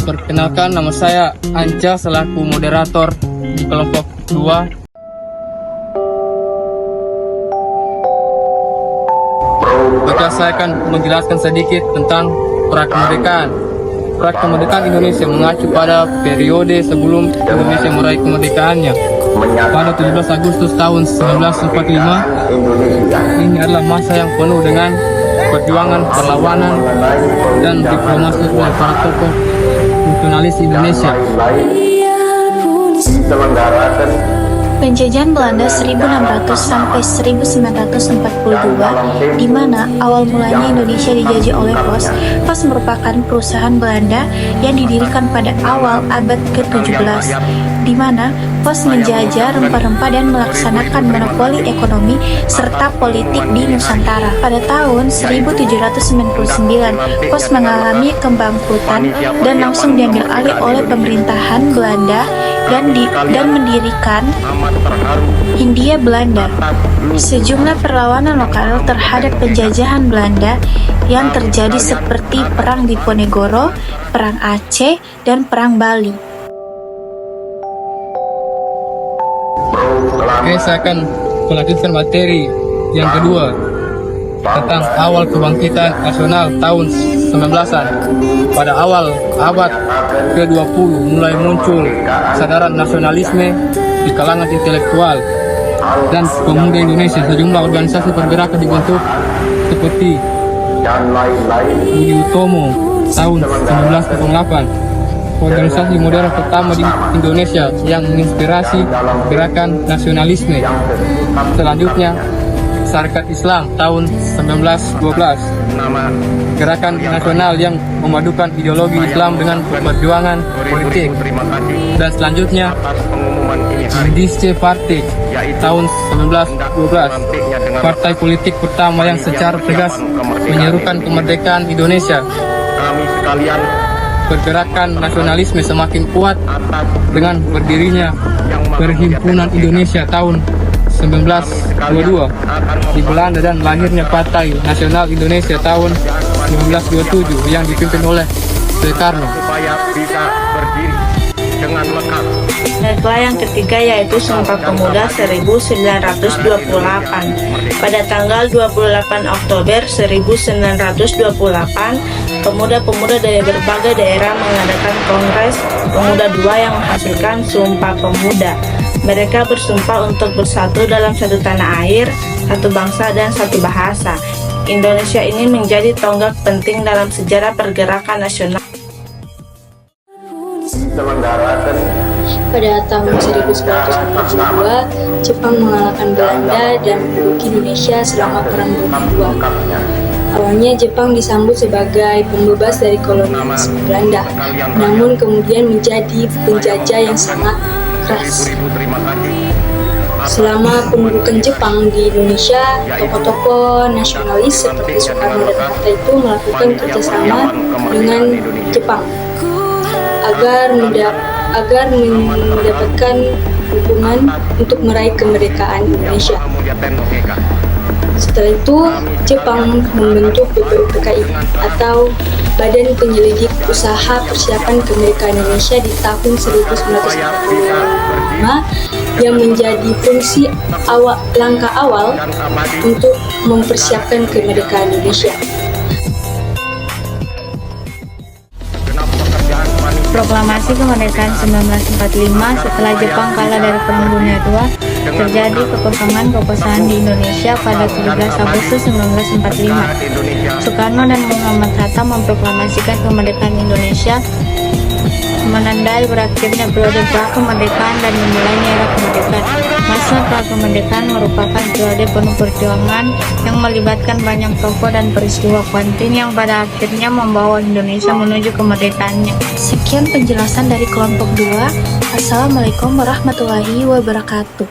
Perkenalkan, nama saya Anca selaku moderator di kelompok 2. Maka saya akan menjelaskan sedikit tentang prakemerdekaan. Prakemerdekaan Indonesia mengacu pada periode sebelum Indonesia meraih kemerdekaannya. Pada 17 Agustus tahun 1945, ini adalah masa yang penuh dengan perjuangan, perlawanan, dan diplomasi oleh para tokoh nasionalis Indonesia. Penjajahan Belanda 1600 sampai 1942, di mana awal mulanya Indonesia dijajah oleh POS. POS merupakan perusahaan Belanda yang didirikan pada awal abad ke-17, di mana POS menjajah rempah-rempah dan melaksanakan monopoli ekonomi serta politik di Nusantara. Pada tahun 1799, POS mengalami kebangkrutan dan langsung diambil alih oleh pemerintahan Belanda dan mendirikan Hindia Belanda. Sejumlah perlawanan lokal terhadap penjajahan Belanda yang terjadi seperti Perang Diponegoro, Perang Aceh, dan Perang Bali. Oke, saya akan melanjutkan materi yang kedua tentang awal kebangkitan nasional tahun 19-an. Pada awal abad ke-20 mulai muncul kesadaran nasionalisme di kalangan intelektual dan pemuda Indonesia. Sejumlah organisasi pergerakan dibentuk seperti Budi Utomo tahun 1908, organisasi modern pertama di Indonesia yang menginspirasi gerakan nasionalisme. Selanjutnya Syarikat Islam tahun 1912, gerakan nasional yang memadukan ideologi Islam dengan perjuangan politik. Dan selanjutnya DISC Partai tahun 1912, partai politik pertama yang secara tegas menyerukan kemerdekaan Indonesia. Pergerakan nasionalisme semakin kuat dengan berdirinya Perhimpunan Indonesia tahun 1922 di Belanda dan lahirnya Partai Nasional Indonesia tahun 1927 yang dipimpin oleh Soekarno. Baiklah, yang ketiga yaitu Sumpah Pemuda 1928. Pada tanggal 28 Oktober 1928, pemuda-pemuda dari berbagai daerah mengadakan Kongres Pemuda II yang menghasilkan Sumpah Pemuda. Mereka bersumpah untuk bersatu dalam satu tanah air, satu bangsa dan satu bahasa. Indonesia ini menjadi tonggak penting dalam sejarah pergerakan nasional. Pada tahun 1942, Jepang mengalahkan Belanda dan menduduki Indonesia selama Perang Dunia II. Awalnya Jepang disambut sebagai pembebas dari kolonialisme Belanda, namun kemudian menjadi penjajah yang sangat keras. Selama pendudukan Jepang di Indonesia, tokoh-tokoh nasionalis seperti Soekarno dan Hatta itu melakukan kerjasama dengan Jepang agar mendapatkan dukungan untuk meraih kemerdekaan Indonesia. Setelah itu, Jepang membentuk BPUPKI atau Badan Penyelidik Usaha Persiapan Kemerdekaan Indonesia di tahun 1945 yang menjadi fungsi langkah awal untuk mempersiapkan kemerdekaan Indonesia. Proklamasi kemerdekaan 1945 setelah Jepang kalah dari Perang Dunia II, terjadi kekosongan di Indonesia pada 17 Agustus 1945. Soekarno dan Muhammad Hatta memproklamasikan kemerdekaan Indonesia, menandai berakhirnya periode pra-kemerdekaan dan dimulainya era kemerdekaan. Masa pra-kemerdekaan merupakan periode penuh perjuangan yang melibatkan banyak tokoh dan peristiwa penting yang pada akhirnya membawa Indonesia menuju kemerdekaannya. Sekian penjelasan dari kelompok 2. Assalamualaikum warahmatullahi wabarakatuh.